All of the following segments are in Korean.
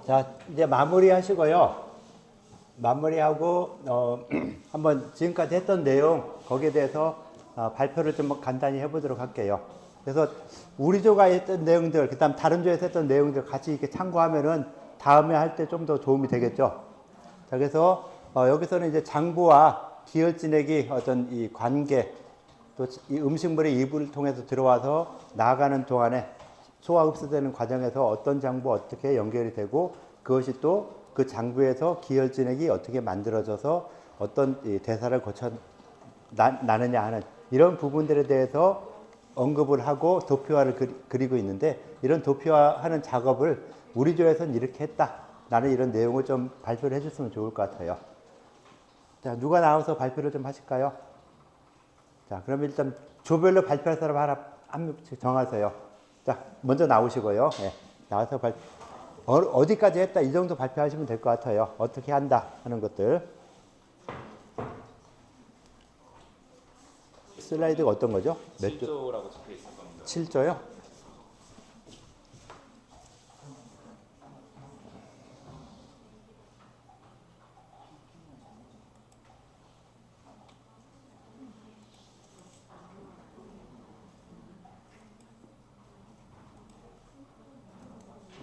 자, 이제 마무리 하시고요. 마무리하고, 한번 지금까지 했던 내용, 거기에 대해서 발표를 좀 간단히 해보도록 할게요. 그래서 우리 조가 했던 내용들, 그 다음 다른 조에서 했던 내용들 같이 이렇게 참고하면은 다음에 할 때 좀 더 도움이 되겠죠. 자, 그래서 여기서는 이제 장부와 기혈진액이 어떤 이 관계, 또 이 음식물이 입을 통해서 들어와서 나아가는 동안에 소화 흡수되는 과정에서 어떤 장부 어떻게 연결이 되고 그것이 또 그 장부에서 기혈진액이 어떻게 만들어져서 어떤 이 대사를 거쳐 나느냐 하는 이런 부분들에 대해서 언급을 하고 도표화를 그리고 있는데 이런 도표화하는 작업을 우리 조에서는 이렇게 했다. 나는 이런 내용을 좀 발표를 해줬으면 좋을 것 같아요. 자, 누가 나와서 발표를 좀 하실까요? 자, 그럼 일단 조별로 발표할 사람 하나 한 명씩 정하세요. 자, 먼저 나오시고요. 네, 나와서 어디까지 했다 이 정도 발표하시면 될 것 같아요. 어떻게 한다 하는 것들. 슬라이드가 어떤 거죠? 몇 조? 7조라고 적혀 있을 겁니다. 7조요?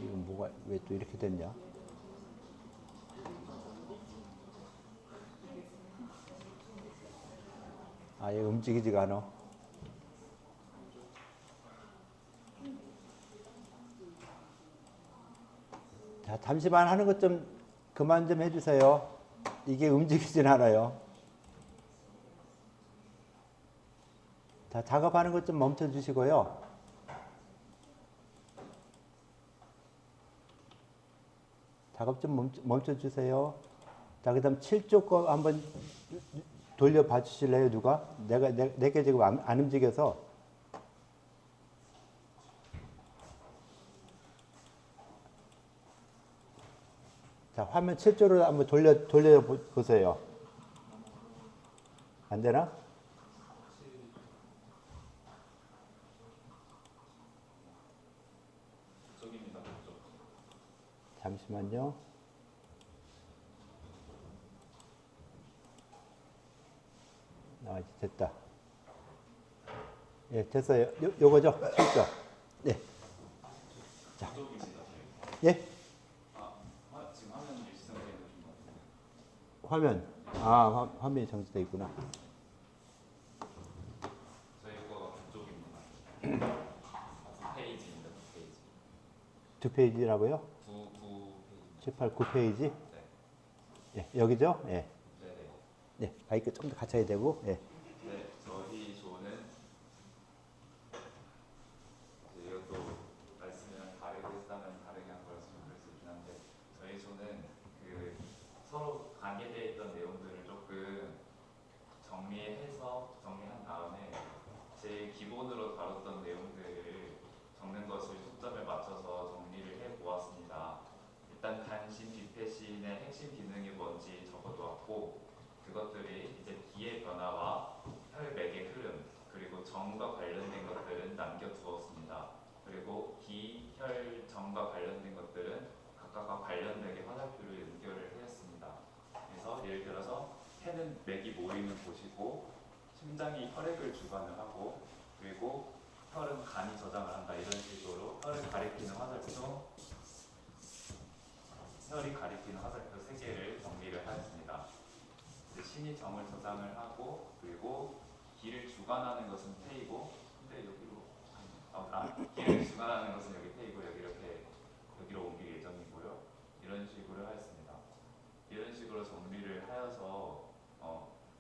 이건 뭐가 왜 또 이렇게 됐냐? 아, 얘 움직이지가 않아. 자, 잠시만 하는 것 좀 그만 좀 해주세요. 이게 움직이진 않아요. 자, 작업하는 것 좀 멈춰 주시고요. 작업 좀 멈춰 주세요. 자, 그 다음 7조 거 한번 돌려봐 주실래요, 누가? 내게 지금 안 움직여서. 자, 화면 7조로 한번 돌려보세요. 안 되나? 그쪽입니다. 그쪽. 잠시만요. 아, 됐다. 예, 됐어요. 요거죠? 7조. 네. 자, 그쪽이시다. 예? 지금 화면 일시정지해 놓으신 것 같아요. 화면. 화면이 정지되어 있구나. 저희 거가 그쪽입니다. 9페이지입니다. 9페이지. 두 페이지라고요? 9페이지. 18, 9페이지? 네. 예, 여기죠? 예. 네네. 네, 마이크 좀 더 갖춰야 되고, 예. 네, 저희 조는 이것도 말씀이랑 다르게 했다면 다르게 한 거라서 좀 그럴 수 있긴 한데 저희 조는 그 서로 관계되어 있던 내용들을 조금 정리한 다음에 제일 기본으로 다뤘던 내용들을 적는 것을 초점을 맞춰서 정리를 해 보았습니다. 일단 간신 비패신의 핵심 기능이 뭔지 적어두었고 그것들이 이제 기의 변화와 혈맥의 흐름 그리고 정과 관련된 것들은 남겨두었습니다. 그리고 기, 혈, 정과 관련된 것들은 각각과 관련되게 화살표를 연결을 하였습니다. 그래서 예를 들어서 폐는 맥이 모이는 곳이고 심장이 혈액을 주관을 하고 그리고 혈은 간이 저장을 한다 이런 식으로 혈을 가리키는 화살표 혈이 가리키는 화살표 3개를 정리를 하였습니다. 신이 정을 저장을 하고 그리고 기를 주관하는 것은 폐이고 근데 기를 주관하는 것은 여기 폐이고 여기로 옮길 예정이고요. 이런 식으로 하였습니다. 이런 식으로 정리를 하여서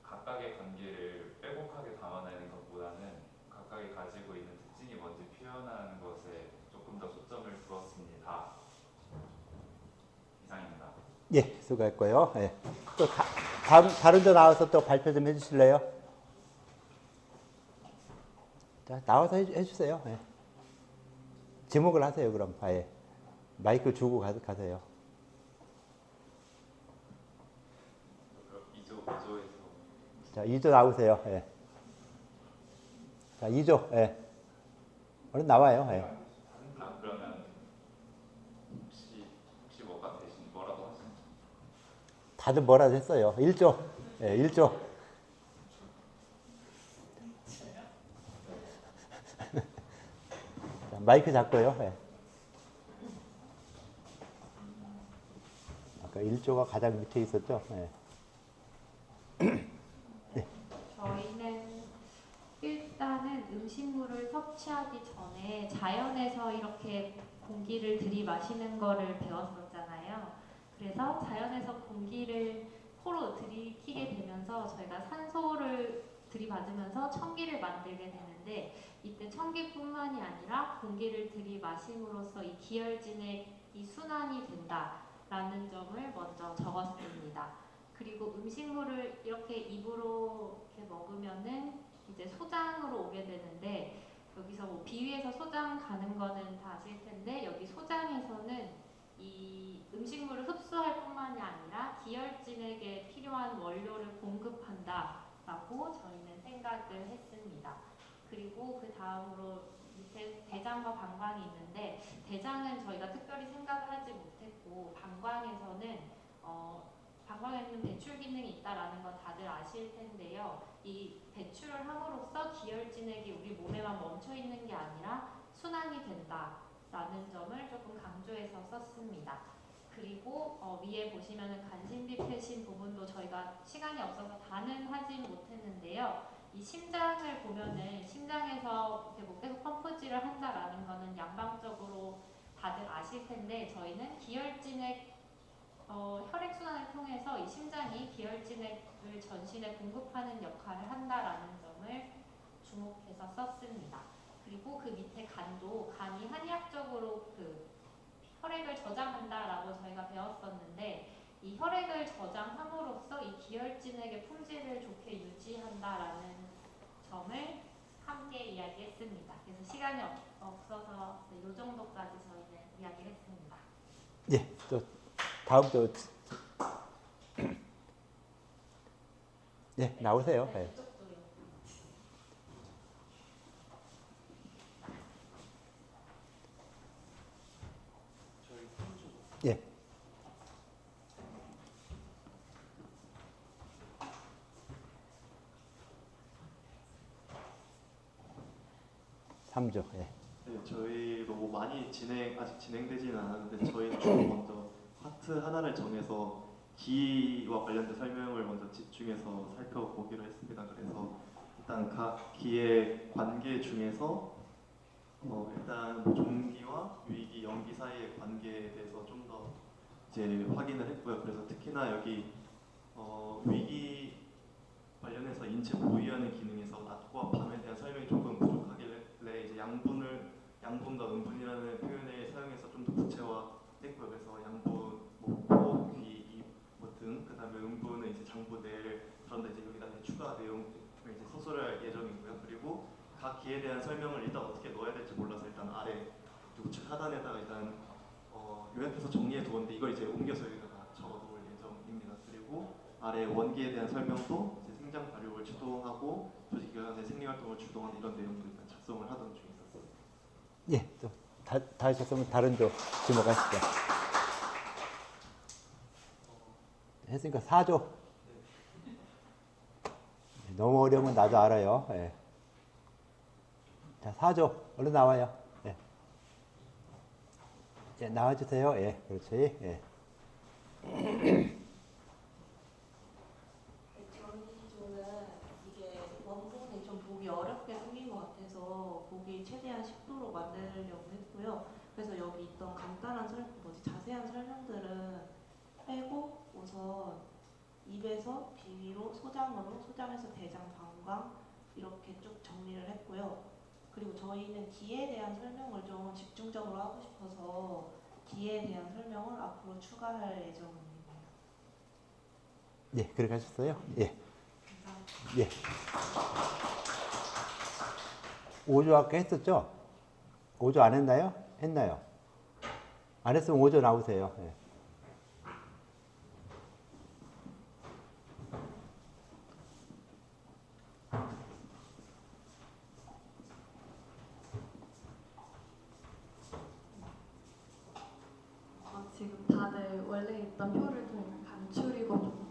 각각의 관계를 빼곡하게 담아내는 것보다는 각각이 가지고 있는 특징이 뭔지 표현하는 것에 조금 더 초점을 두었습니다. 이상입니다. 예, 수고했고요. 예. 또 다른 데 나와서 또 발표 좀 해주실래요? 자, 나와서 해주세요. 예. 지목을 하세요, 그럼. 아예. 마이크 주고 가세요. 그럼 2조에서 자, 2조 나오세요. 예. 자, 2조. 예. 얼른 나와요. 예. 그러면 혹시 뭐가 다들 뭐라 했어요. 1조. 예, 1조. 자, 마이크 잡고요. 예. 아까 1조가 가장 밑에 있었죠. 예. 저희는 일단은 음식물을 섭취하기 전에 자연에서 이렇게 공기를 들이마시는 거를 배웠었잖아요. 그래서 자연에서 공기를 코로 들이키게 되면서 저희가 산소를 들이받으면서 청기를 만들게 되는데, 이때 청기뿐만이 아니라 공기를 들이마심으로써 이 기혈진액이 순환이 된다라는 점을 먼저 적었습니다. 그리고 음식물을 이렇게 입으로 이렇게 먹으면은 이제 소장으로 오게 되는데, 여기서 뭐 비위에서 소장 가는 거는 다 아실 텐데, 여기 소장에서는 이 음식물을 흡수할 뿐만이 아니라 기혈진에게 필요한 원료를 공급한다라고 저희는 생각을 했습니다. 그리고 그 다음으로 밑에 대장과 방광이 있는데, 대장은 저희가 특별히 생각을 하지 못했고, 방광에는 배출 기능이 있다라는 건 다들 아실 텐데요. 이 배출을 함으로써 기혈진액이 우리 몸에만 멈춰 있는 게 아니라 순환이 된다라는 점을 조금 강조해서 썼습니다. 그리고 위에 보시면은 간신비패신 부분도 저희가 시간이 없어서 다는 하진 못했는데요. 이 심장을 보면은 심장에서 이렇게 뭐 계속 펌프질을 한다라는 거는 양방적으로 다들 아실 텐데, 저희는 기혈진액 혈액순환을 통해서 이 심장이 기혈진액을 전신에 공급하는 역할을 한다라는 점을 주목해서 썼습니다. 그리고 그 밑에 간도, 간이 한의학적으로 그 혈액을 저장한다라고 저희가 배웠었는데, 이 혈액을 저장함으로써 이 기혈진액의 품질을 좋게 유지한다라는 점을 함께 이야기했습니다. 그래서 시간이 없어서 이 정도까지 저희는 이야기했습니다. 예, 또 다음 또 예, 나오세요. 예. 예. 삼조. 예. 네, 저희도 뭐 많이 아직 진행되지는 않았는데, 저희는 주로 먼저 파트 하나를 정해서 기와 관련된 설명을 먼저 집중해서 살펴보기로 했습니다. 그래서 일단 각 기의 관계 중에서 일단 뭐 종기와 유익이, 염기 사이의 관계에 대해서 좀 더 이제 확인을 했고요. 그래서 특히나 여기 위기 관련해서 인체 보유하는 기능에서 낮과 밤에 대한 설명이 조금 부족하길래 이제 양분과 음분이라는 표현을 사용해서 좀 더 구체화했고요. 그래서 양분, 뭐 코, 귀, 입, 등, 그다음에 음분은 이제 장부, 뇌를, 그런데 이제 여기다 이제 추가 내용을 이제 서술할 예정이고요. 그리고 각 기에 대한 설명을 일단 어떻게 넣어야 될지 몰라서 일단 아래 우측 하단에다가 일단 요약해서 정리해 두었는데, 이걸 이제 옮겨서 여기다가 적어놓을 예정입니다. 그리고 아래 원기에 대한 설명도 이제 생장 발육을 주동하고 조직기관의 생리활동을 주동하는 이런 내용도 일단 작성을 하던 중에 있었어요. 예, 또 다 하셨으면 다른 조 지목하시죠. 했으니까 4조. 너무 어려우면 나도 알아요. 예. 자, 4조 얼른 나와요. 예. 예, 나와주세요. 예, 그렇지. 예. 저희 조는 이게 원본이 좀 보기 어렵게 생긴 것 같아서 보기 최대한 쉽도록 만들려고 했고요. 그래서 여기 있던 자세한 설명들은 빼고 우선 입에서 비위로 소장으로, 소장에서 대장, 방광 이렇게 쭉 정리를 했고요. 그리고 저희는 기에 대한 설명을 좀 집중적으로 하고 싶어서 기에 대한 설명을 앞으로 추가할 예정입니다. 예, 그렇게 하셨어요? 예. 감사합니다. 예. 5조 아까 했었죠? 5조 안 했나요? 했나요? 안 했으면 5조 나오세요. 예. 지금 다들 원래 있던 표를 좀 간추리고 좀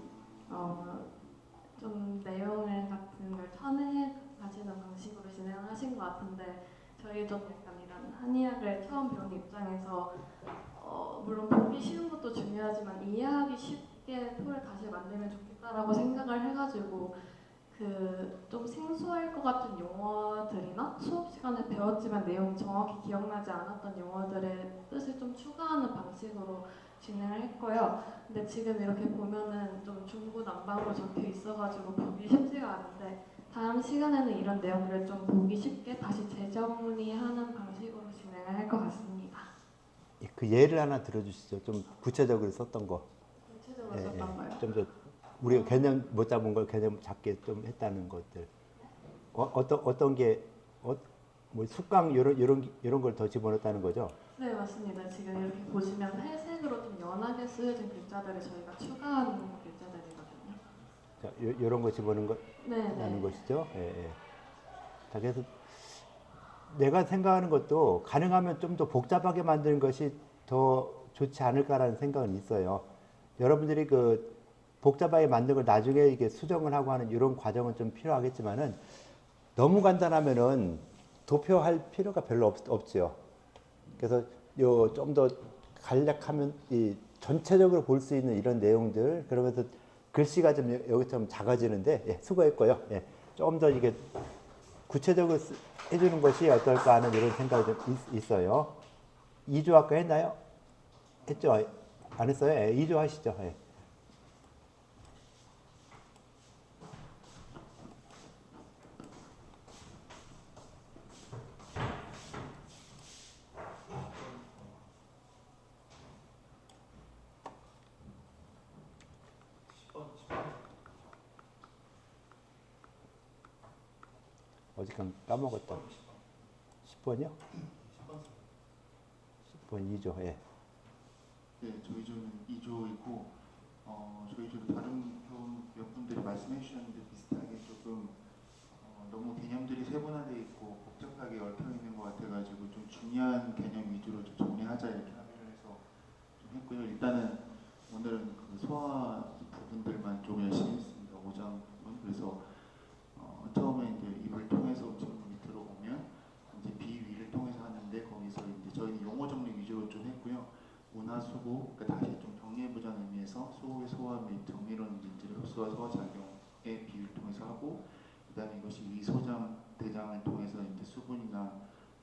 하신 것 같은데 저희도 약간 이런 한의학을 처음 배우는 입장에서 물론 보기 쉬운 것도 중요하지만 이해하기 쉽게 표를 다시 만들면 좋겠다라고 생각을 해가지고 그 좀 생소할 것 같은 용어들이나 수업 시간에 배웠지만 내용 정확히 기억나지 않았던 용어들의 뜻을 좀 추가하는 방식으로 진행을 했고요. 근데 지금 이렇게 보면은 좀 중구난방으로 적혀 있어가지고 보기 쉽지가 않은데 다음 시간에는 이런 내용들을 좀 보기 쉽게 다시 재정리하는 방식으로 진행을 할 것 같습니다. 그 예를 하나 들어주시죠. 좀 구체적으로 썼던 거. 구체적으로 썼던 거요. 좀 더 우리가 개념 못 잡은 걸 개념 잡게 좀 했다는 것들. 어떤 게 뭐 숙강 이런 걸 더 집어넣었다는 거죠. 네 맞습니다. 지금 이렇게 보시면 회색으로 좀 연하게 쓰여진 글자들을 저희가 추가한 글자들이거든요. 자, 이런 거 집어넣은 네. 거라는 것이죠. 예. 자, 그래서 내가 생각하는 것도 가능하면 좀 더 복잡하게 만드는 것이 더 좋지 않을까라는 생각은 있어요. 여러분들이 그 복잡하게 만든 걸 나중에 이게 수정을 하고 하는 이런 과정은 좀 필요하겠지만은 너무 간단하면은 도표할 필요가 별로 없죠. 그래서 요 좀 더 간략하면 이 전체적으로 볼 수 있는 이런 내용들 그러면서 글씨가 좀 여기 좀 작아지는데 예, 수고했고요. 예, 좀 더 이게 구체적으로 해주는 것이 어떨까 하는 이런 생각이 좀 있어요. 2조 아까 했나요? 했죠? 안 했어요? 예, 2조 하시죠. 예. 어디간 까먹었다. 10번이요? 10번 2조. 예. 네, 저희 조는 2조이고 저희 조도 다른 몇 분들이 말씀해 주셨는데 비슷하게 조금 너무 개념들이 세분화되어 있고 복잡하게 얽혀 있는 것 같아가지고 좀 중요한 개념 위주로 좀 정리하자 이렇게 합의를 해서 좀 했고요. 일단은 오늘은 그 소화 부분들만 좀 열심히 했습니다. 5장 부분. 그래서 처음에 이제 입을 통해서 음식물 밑으로 오면 이제 비위를 통해서 하는데 거기서 이제 저희는 용어 정리 위주로 좀 했고요. 운하 수고, 그러니까 다시 좀 정리해보자는 의미에서 수호의 소화 및 정리론 인지를 흡수와 소화작용의 비유를 통해서 하고 그다음에 이것이 위소장 대장을 통해서 이제 수분이나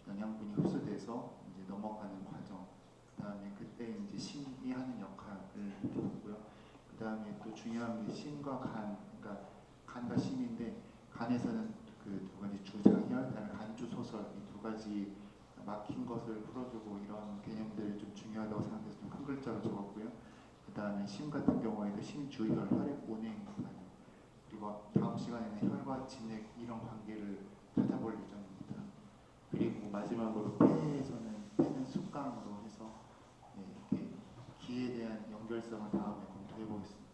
영양분이 흡수돼서 이제 넘어가는 과정. 그다음에 그때 이제 신이 하는 역할을 이렇게 보고요. 그다음에 또 중요한 게 신과 간, 그러니까 간과 신인데 간에서는 그 두 가지 주장혈, 그다음에 간주 소설 이 두 가지 막힌 것을 풀어주고 이런 개념들이 좀 중요하다고 생각해서 좀 큰 글자로 적었고요. 그 다음에 심 같은 경우에도 심주혈, 혈액 운행 반응 그리고 다음 시간에는 혈과 진액 이런 관계를 찾아볼 예정입니다. 그리고 마지막으로 폐는 숙강으로 해서 이렇게 기에 대한 연결성을 다음에 검토해 보겠습니다.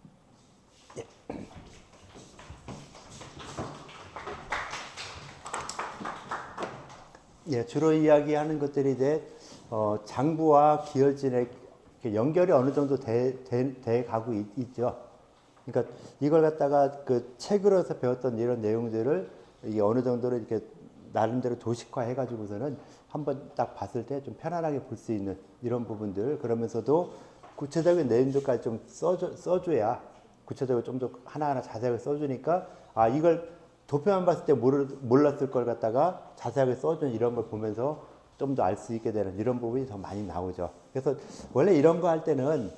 예, 주로 이야기하는 것들이 이제 장부와 기혈진의 연결이 어느 정도 돼 가고 있죠. 그러니까 이걸 갖다가 그 책으로서 배웠던 이런 내용들을 이게 어느 정도로 이렇게 나름대로 도식화 해가지고서는 한번 딱 봤을 때 좀 편안하게 볼 수 있는 이런 부분들 그러면서도 구체적인 내용들까지 좀 써줘야 구체적으로 좀 더 하나하나 자세하게 써주니까 아 이걸 도표만 봤을 때 몰랐을 걸 갖다가 자세하게 써준 이런 걸 보면서 좀 더 알 수 있게 되는 이런 부분이 더 많이 나오죠. 그래서 원래 이런 거 할 때는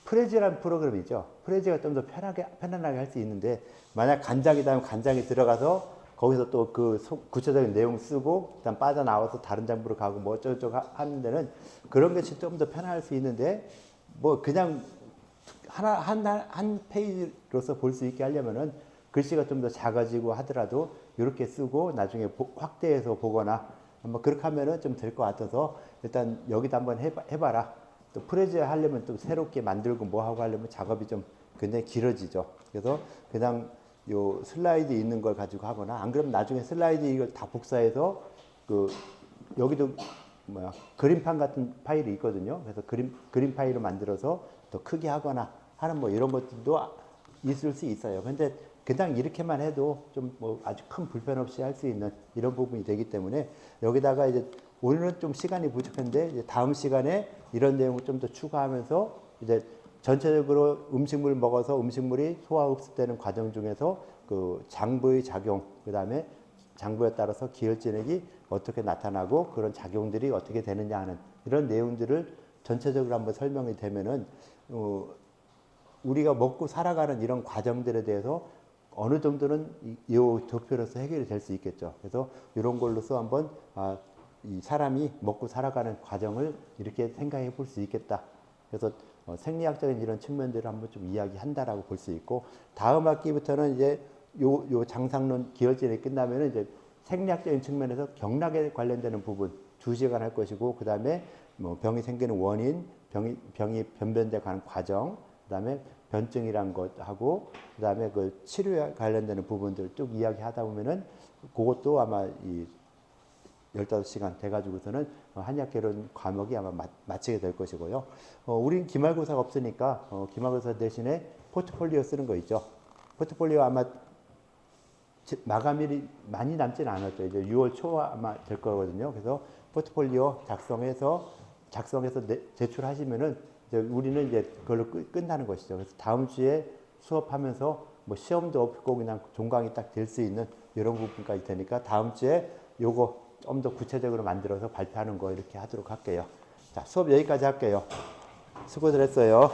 프레지라는 프로그램이죠. 프레지가 좀 더 편안하게 할 수 있는데 만약 간장이다 하면 간장이 들어가서 거기서 또 그 구체적인 내용 쓰고 일단 빠져나와서 다른 장부로 가고 뭐 어쩌고저쩌고 하는 데는 그런 것이 좀 더 편할 수 있는데 뭐 그냥 한 페이지로서 볼 수 있게 하려면은 글씨가 좀 더 작아지고 하더라도 이렇게 쓰고 나중에 확대해서 보거나 한번 그렇게 하면은 좀 될 것 같아서 일단 여기다 한번 해봐라. 또 프레제 하려면 또 새롭게 만들고 뭐 하고 하려면 작업이 좀 굉장히 길어지죠. 그래서 그냥 요 슬라이드 있는 걸 가지고 하거나 안 그러면 나중에 슬라이드 이걸 다 복사해서 그 여기도 그림판 같은 파일이 있거든요. 그래서 그림 파일을 만들어서 더 크게 하거나 하는 뭐 이런 것들도 있을 수 있어요. 근데 그냥 이렇게만 해도 좀 뭐 아주 큰 불편 없이 할 수 있는 이런 부분이 되기 때문에 여기다가 이제 오늘은 좀 시간이 부족한데 이제 다음 시간에 이런 내용을 좀 더 추가하면서 이제 전체적으로 음식물 먹어서 음식물이 소화흡수되는 과정 중에서 그 장부의 작용, 그 다음에 장부에 따라서 기혈진액이 어떻게 나타나고 그런 작용들이 어떻게 되느냐 하는 이런 내용들을 전체적으로 한번 설명이 되면은 우리가 먹고 살아가는 이런 과정들에 대해서 어느 정도는 이 도표로서 해결이 될 수 있겠죠. 그래서 이런 걸로서 한번 이 사람이 먹고 살아가는 과정을 이렇게 생각해 볼 수 있겠다. 그래서 생리학적인 이런 측면들을 한번 좀 이야기한다라고 볼 수 있고 다음 학기부터는 이제 요 장상론 기혈진이 끝나면은 이제 생리학적인 측면에서 경락에 관련되는 부분 2시간 할 것이고 그 다음에 뭐 병이 생기는 원인, 병이 변변돼 가는 과정, 그 다음에 변증이란 것하고 그 다음에 그 치료에 관련되는 부분들 쭉 이야기하다 보면은 그것도 아마 이 15시간 돼가지고서는 한의학개론 과목이 아마 마치게 될 것이고요. 우린 기말고사가 없으니까 기말고사 대신에 포트폴리오 쓰는 거 있죠. 포트폴리오 아마 마감일이 많이 남지는 않았죠. 이제 6월 초 아마 될 거거든요. 그래서 포트폴리오 작성해서 제출하시면은 이제 우리는 이제 그걸로 끝나는 것이죠. 그래서 다음 주에 수업하면서 뭐 시험도 없고 그냥 종강이 딱 될 수 있는 이런 부분까지 되니까 다음 주에 요거 좀 더 구체적으로 만들어서 발표하는 거 이렇게 하도록 할게요. 자, 수업 여기까지 할게요. 수고들 했어요.